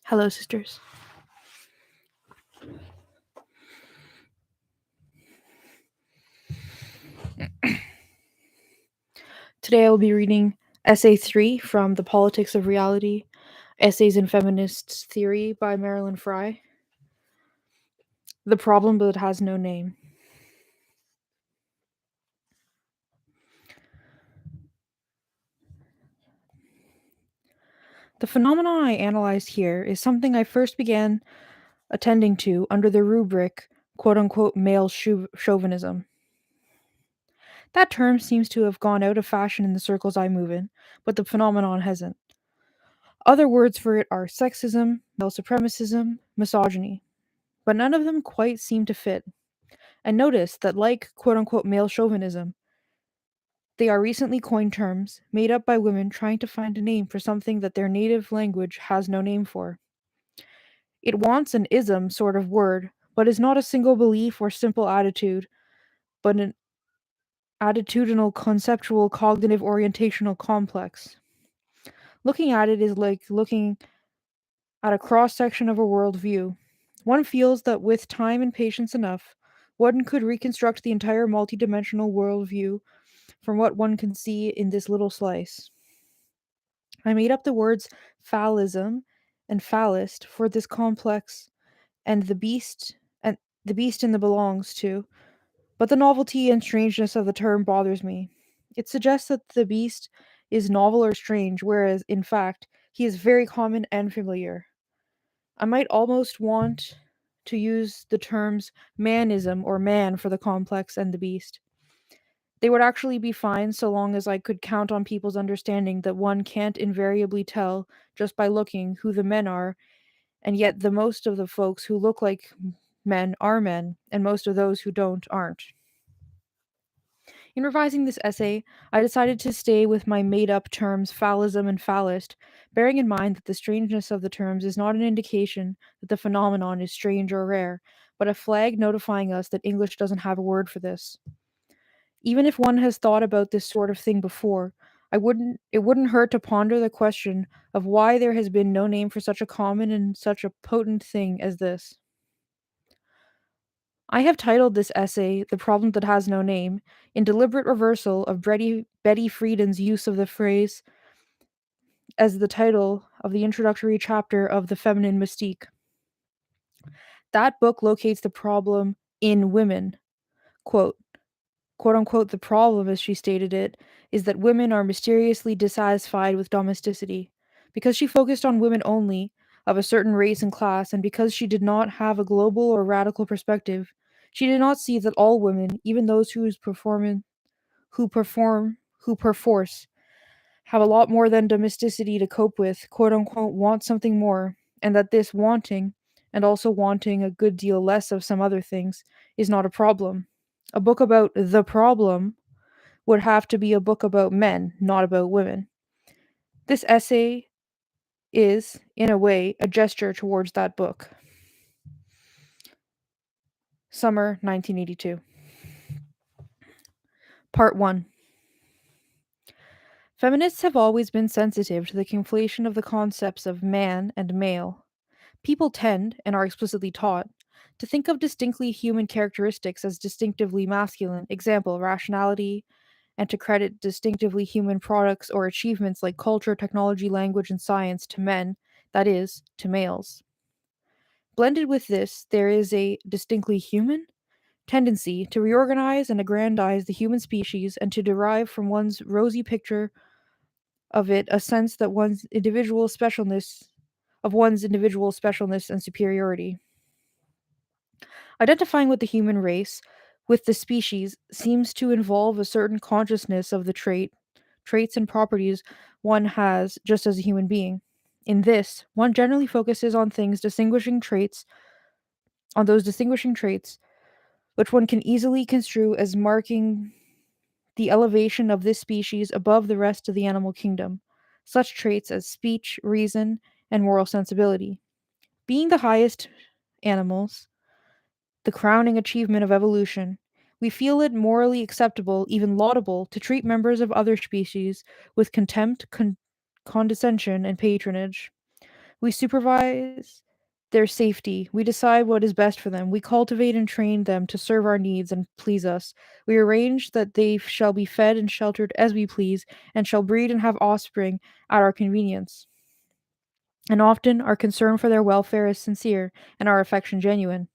Hello, sisters. Today I will be reading Essay 3 from The Politics of Reality Essays in Feminist Theory by Marilyn Frye. The Problem That Has No Name. The phenomenon I analyzed here is something I first began attending to under the rubric quote unquote male chauvinism. That term seems to have gone out of fashion in the circles I move in, but the phenomenon hasn't. Other words for it are sexism, male supremacism, misogyny, but none of them quite seem to fit. And notice that, like quote unquote male chauvinism, they are recently coined terms made up by women trying to find a name for something that their native language has no name for. It wants an ism sort of word, but is not a single belief or simple attitude, but an attitudinal, conceptual, cognitive, orientational complex. Looking at it is like looking at a cross section of a worldview. One feels that with time and patience enough, one could reconstruct the entire multidimensional worldview from what one can see in this little slice. I made up the words phallism and phallist for this complex and the beast in the belongs to, but the novelty and strangeness of the term bothers me. It suggests that the beast is novel or strange, whereas in fact he is very common and familiar. I might almost want to use the terms manism or man for the complex and the beast. They would actually be fine so long as I could count on people's understanding that one can't invariably tell just by looking who the men are, and yet the most of the folks who look like men are men, and most of those who don't aren't. In revising this essay, I decided to stay with my made up terms phallism and phallist, bearing in mind that the strangeness of the terms is not an indication that the phenomenon is strange or rare, but a flag notifying us that English doesn't have a word for this. Even if one has thought about this sort of thing before, it wouldn't hurt to ponder the question of why there has been no name for such a common and such a potent thing as this. I have titled this essay The Problem That Has No Name, in deliberate reversal of Betty Friedan's use of the phrase as the title of the introductory chapter of The Feminine Mystique. That book locates the problem in women. Quote, quote unquote, the problem, as she stated it, is that women are mysteriously dissatisfied with domesticity. Because she focused on women only, of a certain race and class, and because she did not have a global or radical perspective, she did not see that all women, even those who perforce, have a lot more than domesticity to cope with, quote unquote, want something more, and that this wanting, and also wanting a good deal less of some other things, is not a problem. A book about the problem would have to be a book about men, not about women. This essay is, in a way, a gesture towards that book. Summer 1982. Part 1. Feminists have always been sensitive to the conflation of the concepts of man and male. People tend, and are explicitly taught, to think of distinctly human characteristics as distinctively masculine, example, rationality, and to credit distinctively human products or achievements like culture, technology, language, and science to men, that is, to males. Blended with this, there is a distinctly human tendency to reorganize and aggrandize the human species and to derive from one's rosy picture of it a sense that one's individual specialness and superiority. Identifying with the human race, with the species, seems to involve a certain consciousness of the traits and properties one has just as a human being. In this, one generally focuses on those distinguishing traits, which one can easily construe as marking the elevation of this species above the rest of the animal kingdom, such traits as speech, reason, and moral sensibility. Being the highest animals, the crowning achievement of evolution, we feel it morally acceptable, even laudable, to treat members of other species with contempt, condescension, and patronage. We supervise their safety. We decide what is best for them. We cultivate and train them to serve our needs and please us. We arrange that they shall be fed and sheltered as we please, and shall breed and have offspring at our convenience. And often our concern for their welfare is sincere, and our affection genuine.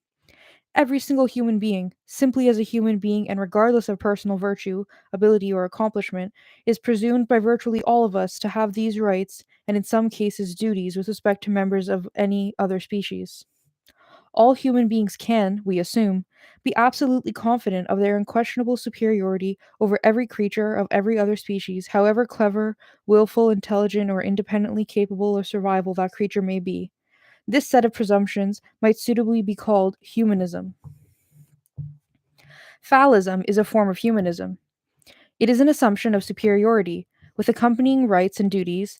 Every single human being, simply as a human being and regardless of personal virtue, ability, or accomplishment, is presumed by virtually all of us to have these rights, and in some cases duties, with respect to members of any other species. All human beings can, we assume, be absolutely confident of their unquestionable superiority over every creature of every other species, however clever, willful, intelligent, or independently capable of survival that creature may be. This set of presumptions might suitably be called humanism. Phallism is a form of humanism. It is an assumption of superiority, with accompanying rights and duties,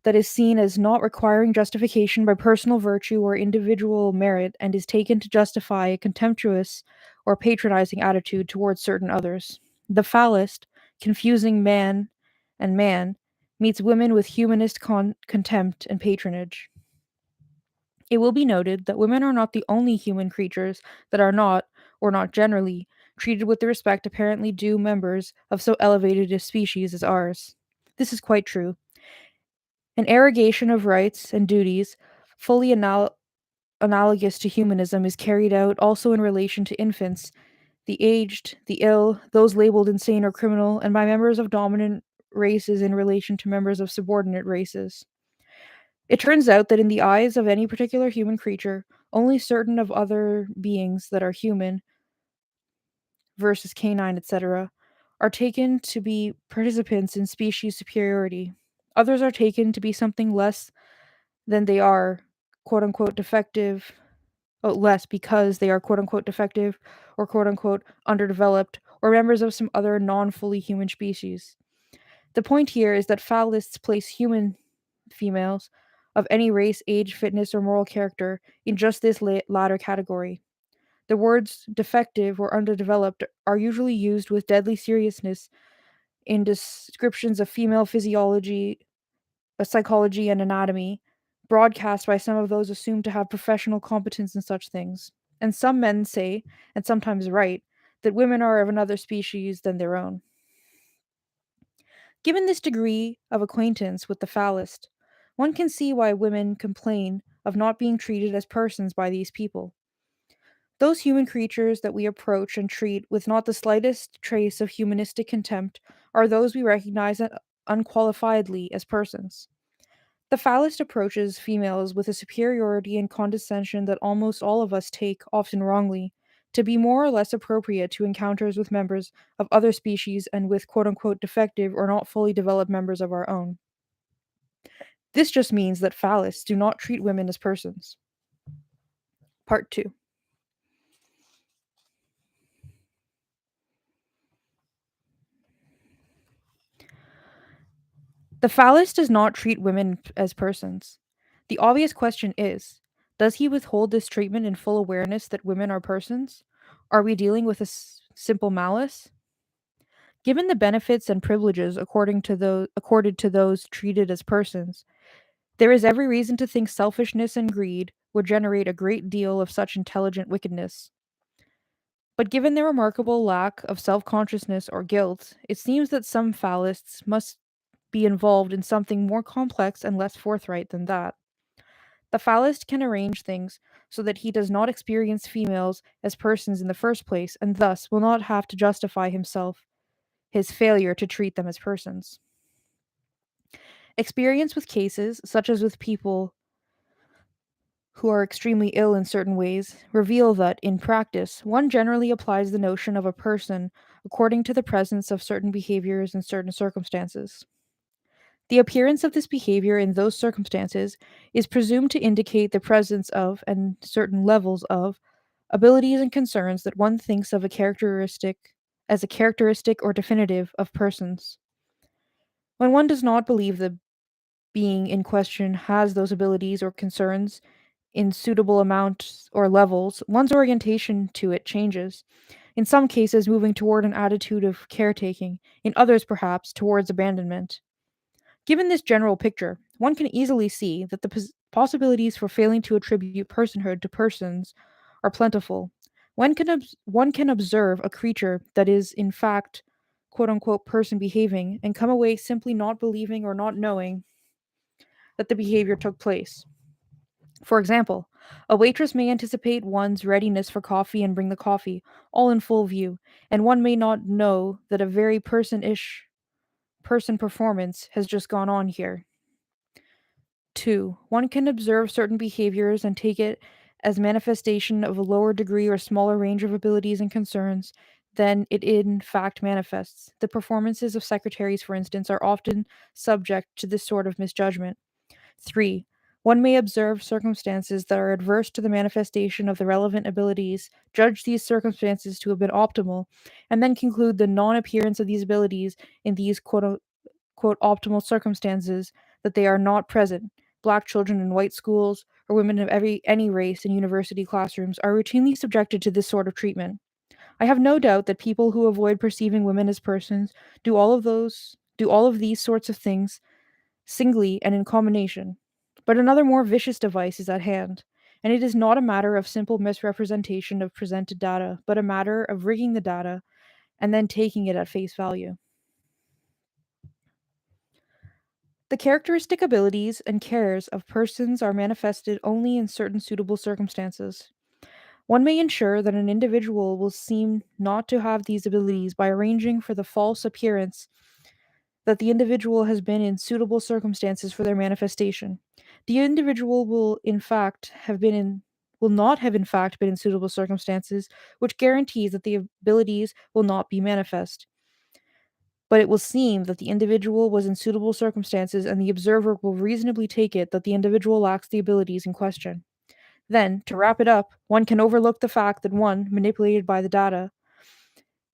that is seen as not requiring justification by personal virtue or individual merit, and is taken to justify a contemptuous or patronizing attitude towards certain others. The phallist, confusing man, meets women with humanist contempt and patronage. It will be noted that women are not the only human creatures that are not, or not generally, treated with the respect apparently due members of so elevated a species as ours. This is quite true. An arrogation of rights and duties, fully analogous to humanism, is carried out also in relation to infants, the aged, the ill, those labeled insane or criminal, and by members of dominant races in relation to members of subordinate races. It turns out that in the eyes of any particular human creature, only certain of other beings that are human, versus canine, etc., are taken to be participants in species superiority. Others are taken to be something less than they are, quote unquote, defective, less because they are, quote unquote, defective or, quote unquote, underdeveloped or members of some other non fully human species. The point here is that phallists place human females of any race, age, fitness, or moral character in just this latter category. The words defective or underdeveloped are usually used with deadly seriousness in descriptions of female physiology, psychology, and anatomy, broadcast by some of those assumed to have professional competence in such things. And some men say, and sometimes write, that women are of another species than their own. Given this degree of acquaintance with the phallist, one can see why women complain of not being treated as persons by these people. Those human creatures that we approach and treat with not the slightest trace of humanistic contempt are those we recognize unqualifiedly as persons. The phallist approaches females with a superiority and condescension that almost all of us take, often wrongly, to be more or less appropriate to encounters with members of other species and with quote unquote defective or not fully developed members of our own. This just means that phallists do not treat women as persons. Part 2. The phallus does not treat women as persons. The obvious question is, does he withhold this treatment in full awareness that women are persons? Are we dealing with a simple malice? Given the benefits and privileges accorded to those treated as persons, there is every reason to think selfishness and greed would generate a great deal of such intelligent wickedness. But given their remarkable lack of self consciousness or guilt, it seems that some phallists must be involved in something more complex and less forthright than that. The phallist can arrange things so that he does not experience females as persons in the first place, and thus will not have to justify himself his failure to treat them as persons. Experience with cases, such as with people who are extremely ill in certain ways, reveal that, in practice, one generally applies the notion of a person according to the presence of certain behaviors in certain circumstances. The appearance of this behavior in those circumstances is presumed to indicate the presence of, and certain levels of, abilities and concerns that one thinks of as a characteristic or definitive of persons. When one does not believe the being in question has those abilities or concerns in suitable amounts or levels, one's orientation to it changes. In some cases, moving toward an attitude of caretaking, in others, perhaps, towards abandonment. Given this general picture, one can easily see that Possibilities for failing to attribute personhood to persons are plentiful. One can observe a creature that is, in fact, quote unquote, person behaving and come away simply not believing or not knowing that the behavior took place. For example, a waitress may anticipate one's readiness for coffee and bring the coffee, all in full view, and one may not know that a very person performance has just gone on here. 2. One can observe certain behaviors and take it as manifestation of a lower degree or smaller range of abilities and concerns than it in fact manifests. The performances of secretaries, for instance, are often subject to this sort of misjudgment. 3. One may observe circumstances that are adverse to the manifestation of the relevant abilities, judge these circumstances to have been optimal, and then conclude the non appearance of these abilities in these quote optimal circumstances that they are not present. Black children in white schools or women of any race in university classrooms are routinely subjected to this sort of treatment. I have no doubt that people who avoid perceiving women as persons do all of these sorts of things singly and in combination. But another more vicious device is at hand, and it is not a matter of simple misrepresentation of presented data, but a matter of rigging the data and then taking it at face value. The characteristic abilities and cares of persons are manifested only in certain suitable circumstances. One may ensure that an individual will seem not to have these abilities by arranging for the false appearance that the individual has been in suitable circumstances for their manifestation. The individual will not have in fact been in suitable circumstances, which guarantees that the abilities will not be manifest. But it will seem that the individual was in suitable circumstances, and the observer will reasonably take it that the individual lacks the abilities in question. Then, to wrap it up, one can overlook the fact that one, manipulated by the data,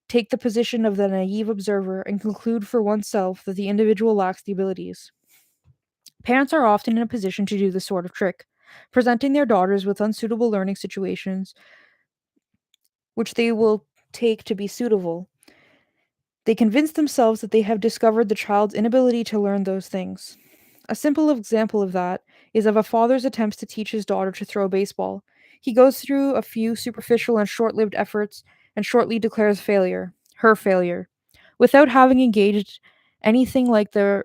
take the position of the naive observer and conclude for oneself that the individual lacks the abilities. Parents are often in a position to do this sort of trick, presenting their daughters with unsuitable learning situations which they will take to be suitable. They convince themselves that they have discovered the child's inability to learn those things. A simple example of that is of a father's attempts to teach his daughter to throw a baseball. He goes through a few superficial and short lived efforts and shortly declares failure, her failure, without having engaged anything like the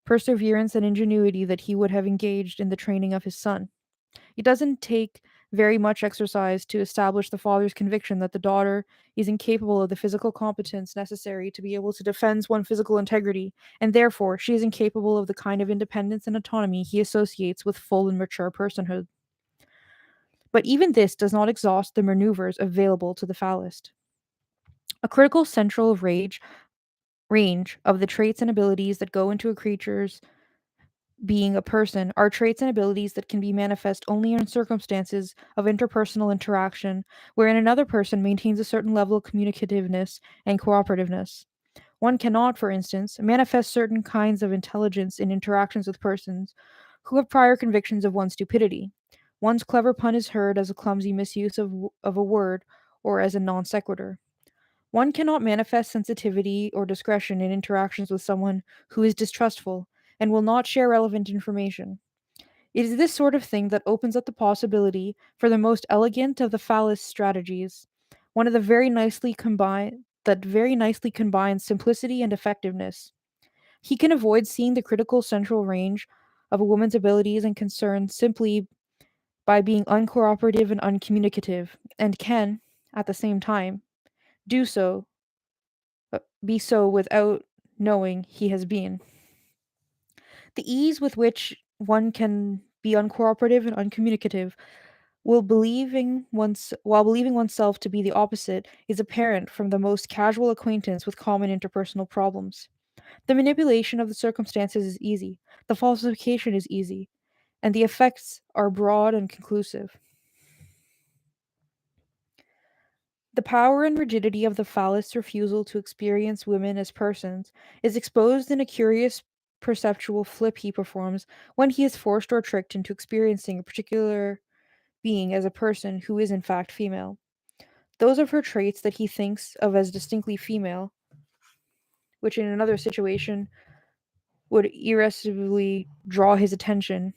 perseverance and ingenuity that he would have engaged in the training of his son. It doesn't take very much exercise to establish the father's conviction that the daughter is incapable of the physical competence necessary to be able to defend one's physical integrity, and therefore she is incapable of the kind of independence and autonomy he associates with full and mature personhood. But even this does not exhaust the maneuvers available to the phallist. A critical central range of the traits and abilities that go into a creature's being a person are traits and abilities that can be manifest only in circumstances of interpersonal interaction, wherein another person maintains a certain level of communicativeness and cooperativeness. One cannot, for instance, manifest certain kinds of intelligence in interactions with persons who have prior convictions of one's stupidity. One's clever pun is heard as a clumsy misuse of a word or as a non sequitur. One cannot manifest sensitivity or discretion in interactions with someone who is distrustful and will not share relevant information. It is this sort of thing that opens up the possibility for the most elegant of the phallus strategies, one of the very nicely combines simplicity and effectiveness. He can avoid seeing the critical central range of a woman's abilities and concerns simply by being uncooperative and uncommunicative, and can, at the same time, do so be so without knowing he has been. The ease with which one can be uncooperative and uncommunicative while believing oneself to be the opposite is apparent from the most casual acquaintance with common interpersonal problems. The manipulation of the circumstances is easy, the falsification is easy, and the effects are broad and conclusive. The power and rigidity of the phallus' refusal to experience women as persons is exposed in a curious perceptual flip he performs when he is forced or tricked into experiencing a particular being as a person who is in fact female. Those of her traits that he thinks of as distinctly female, which in another situation would irresistibly draw his attention,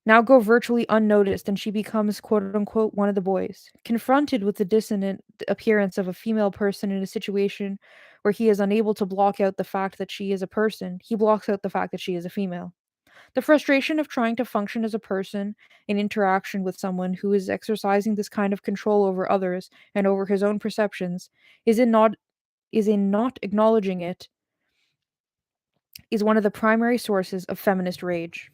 now go virtually unnoticed and she becomes quote unquote one of the boys. Confronted with the dissonant appearance of a female person in a situation where he is unable to block out the fact that she is a person, he blocks out the fact that she is a female. The frustration of trying to function as a person in interaction with someone who is exercising this kind of control over others and over his own perceptions is in not acknowledging it is one of the primary sources of feminist rage.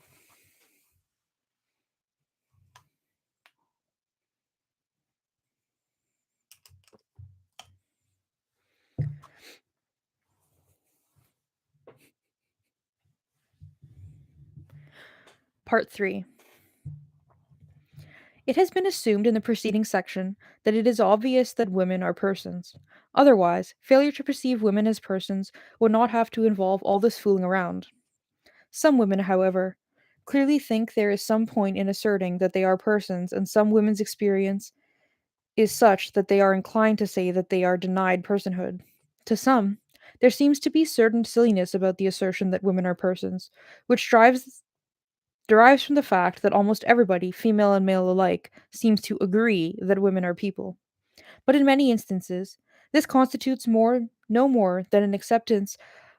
Part 3. It has been assumed in the preceding section that it is obvious that women are persons. Otherwise, failure to perceive women as persons would not have to involve all this fooling around. Some women, however, clearly think there is some point in asserting that they are persons, and some women's experience is such that they are inclined to say that they are denied personhood. To some, there seems to be certain silliness about the assertion that women are persons, which derives from the fact that almost everybody, female and male alike, seems to agree that women are people. But in many instances, this constitutes no more than an acceptance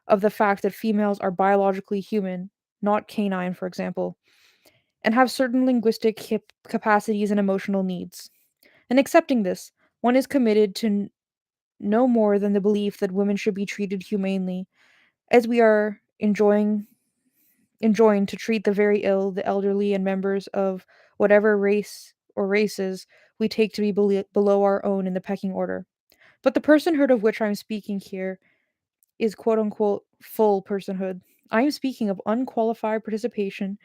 of the fact that females are biologically human, not canine, for example, and have certain linguistic capacities and emotional needs. In accepting this, one is committed to no more than the belief that women should be treated humanely, as we are enjoined to treat the very ill, the elderly, and members of whatever race or races we take to be below our own in the pecking order. But the personhood of which I'm speaking here is quote unquote full personhood. I am speaking of unqualified participation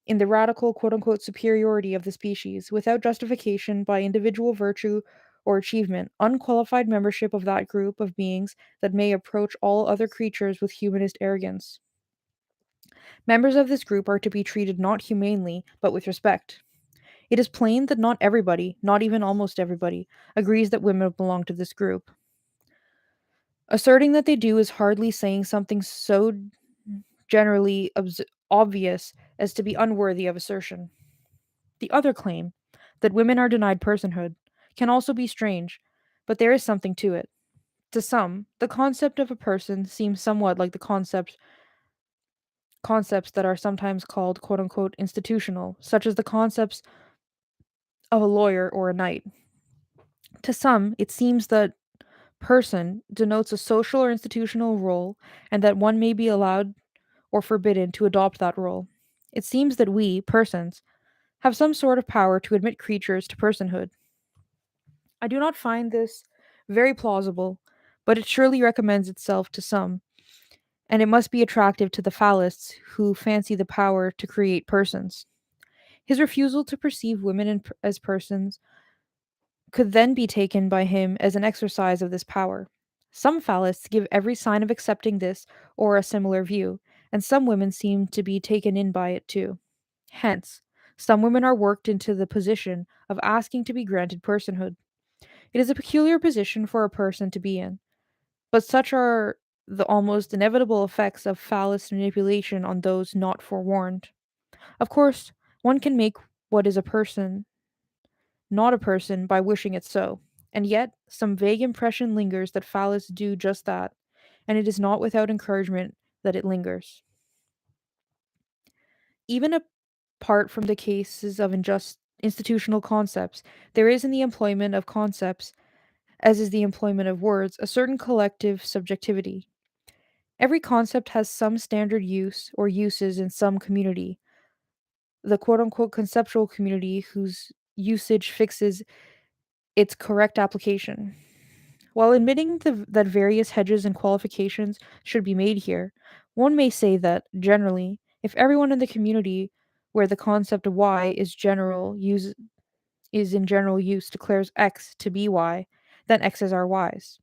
in the radical quote unquote superiority of the species, without justification by individual virtue or achievement, unqualified membership of that group of beings that may approach all other creatures with humanist arrogance. Members of this group are to be treated not humanely, but with respect. It is plain that not everybody, not even almost everybody, agrees that women belong to this group. Asserting that they do is hardly saying something so generally obvious as to be unworthy of assertion. The other claim, that women are denied personhood, can also be strange, but there is something to it. To some, the concept of a person seems somewhat like the concepts that are sometimes called quote unquote institutional, such as the concepts of a lawyer or a knight. To some, it seems that person denotes a social or institutional role and that one may be allowed or forbidden to adopt that role. It seems that we, persons, have some sort of power to admit creatures to personhood. I do not find this very plausible, but it surely recommends itself to some, and it must be attractive to the phallists who fancy the power to create persons. His refusal to perceive women as persons could then be taken by him as an exercise of this power. Some phallists give every sign of accepting this or a similar view, and some women seem to be taken in by it too. Hence, some women are worked into the position of asking to be granted personhood. It is a peculiar position for a person to be in, but such are the almost inevitable effects of phallus manipulation on those not forewarned. Of course, one can make what is a person not a person by wishing it so, and yet some vague impression lingers that phallus do just that, and it is not without encouragement that it lingers. Even apart from the cases of unjust institutional concepts, there is in the employment of concepts, as is the employment of words, a certain collective subjectivity. Every concept has some standard use or uses in some community, the quote unquote conceptual community whose usage fixes its correct application. While admitting that various hedges and qualifications should be made here, one may say that, generally, if everyone in the community where the concept of y is in general use declares x to be y, then x's are y's.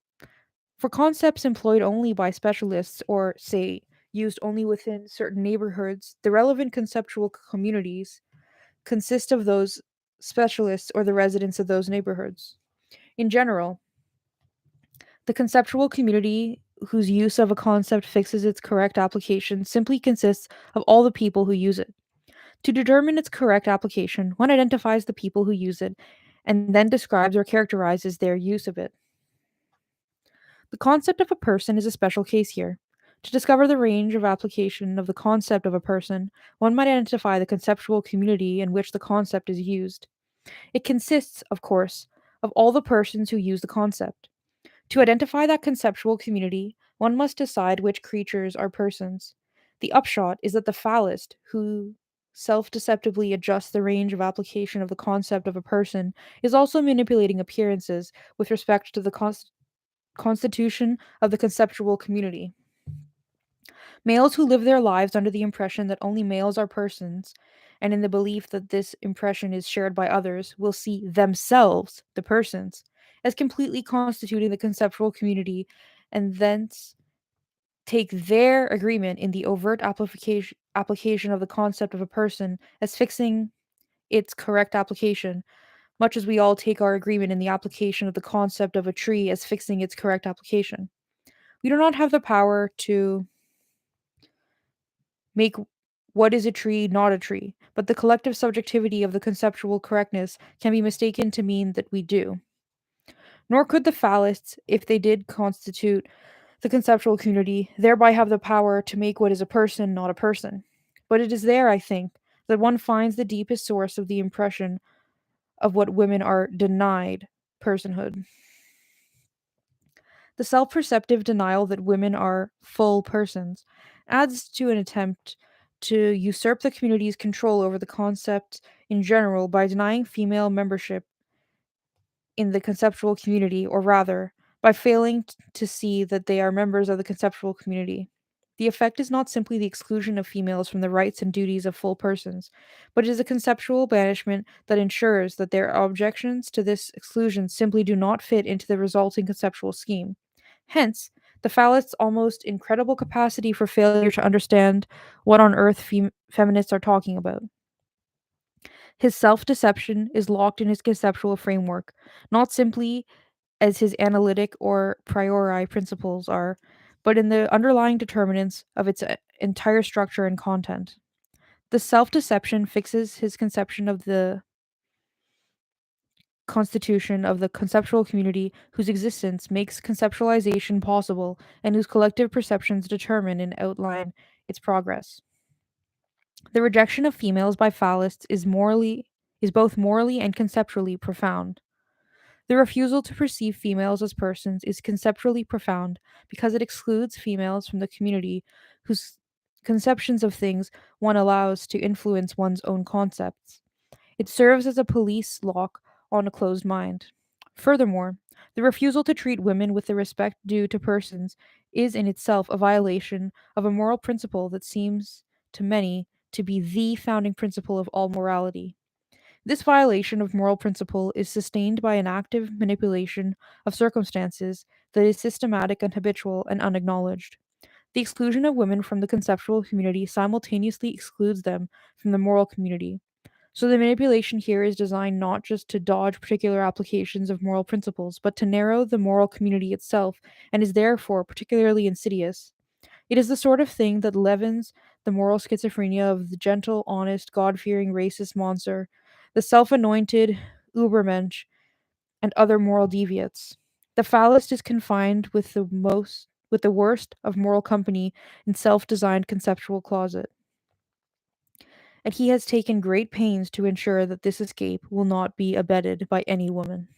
For concepts employed only by specialists or, say, used only within certain neighborhoods, the relevant conceptual communities consist of those specialists or the residents of those neighborhoods. In general, the conceptual community whose use of a concept fixes its correct application simply consists of all the people who use it. To determine its correct application, one identifies the people who use it and then describes or characterizes their use of it. The concept of a person is a special case here. To discover the range of application of the concept of a person, one might identify the conceptual community in which the concept is used. It consists, of course, of all the persons who use the concept. To identify that conceptual community, one must decide which creatures are persons. The upshot is that the phallist, who self deceptively adjusts the range of application of the concept of a person, is also manipulating appearances with respect to the constitution of the conceptual community. Males who live their lives under the impression that only males are persons, and in the belief that this impression is shared by others, will see themselves, the persons, as completely constituting the conceptual community, and thence take their agreement in the overt application of the concept of a person as fixing its correct application, much as we all take our agreement in the application of the concept of a tree as fixing its correct application. We do not have the power to make what is a tree not a tree, but the collective subjectivity of the conceptual correctness can be mistaken to mean that we do. Nor could the phallists, if they did constitute the conceptual community, thereby have the power to make what is a person not a person. But it is there, I think, that one finds the deepest source of the impression of what women are denied personhood. The self perceptive denial that women are full persons adds to an attempt to usurp the community's control over the concept in general by denying female membership in the conceptual community, or rather, by failing to see that they are members of the conceptual community. The effect is not simply the exclusion of females from the rights and duties of full persons, but it is a conceptual banishment that ensures that their objections to this exclusion simply do not fit into the resulting conceptual scheme. Hence, the phallist's almost incredible capacity for failure to understand what on earth feminists are talking about. His self deception is locked in his conceptual framework, not simply as his analytic or priori principles are, but in the underlying determinants of its entire structure and content. The self deception fixes his conception of the constitution of the conceptual community whose existence makes conceptualization possible and whose collective perceptions determine and outline its progress. The rejection of females by phallists is both morally and conceptually profound. The refusal to perceive females as persons is conceptually profound because it excludes females from the community whose conceptions of things one allows to influence one's own concepts. It serves as a police lock on a closed mind. Furthermore, the refusal to treat women with the respect due to persons is in itself a violation of a moral principle that seems to many to be the founding principle of all morality. This violation of moral principle is sustained by an active manipulation of circumstances that is systematic and habitual and unacknowledged. The exclusion of women from the conceptual community simultaneously excludes them from the moral community. So the manipulation here is designed not just to dodge particular applications of moral principles, but to narrow the moral community itself, and is therefore particularly insidious. It is the sort of thing that leavens the moral schizophrenia of the gentle, honest, God fearing racist monster, the self anointed Ubermensch, and other moral deviates. The phallist is confined with the worst of moral company in self designed conceptual closet, and he has taken great pains to ensure that this escape will not be abetted by any woman.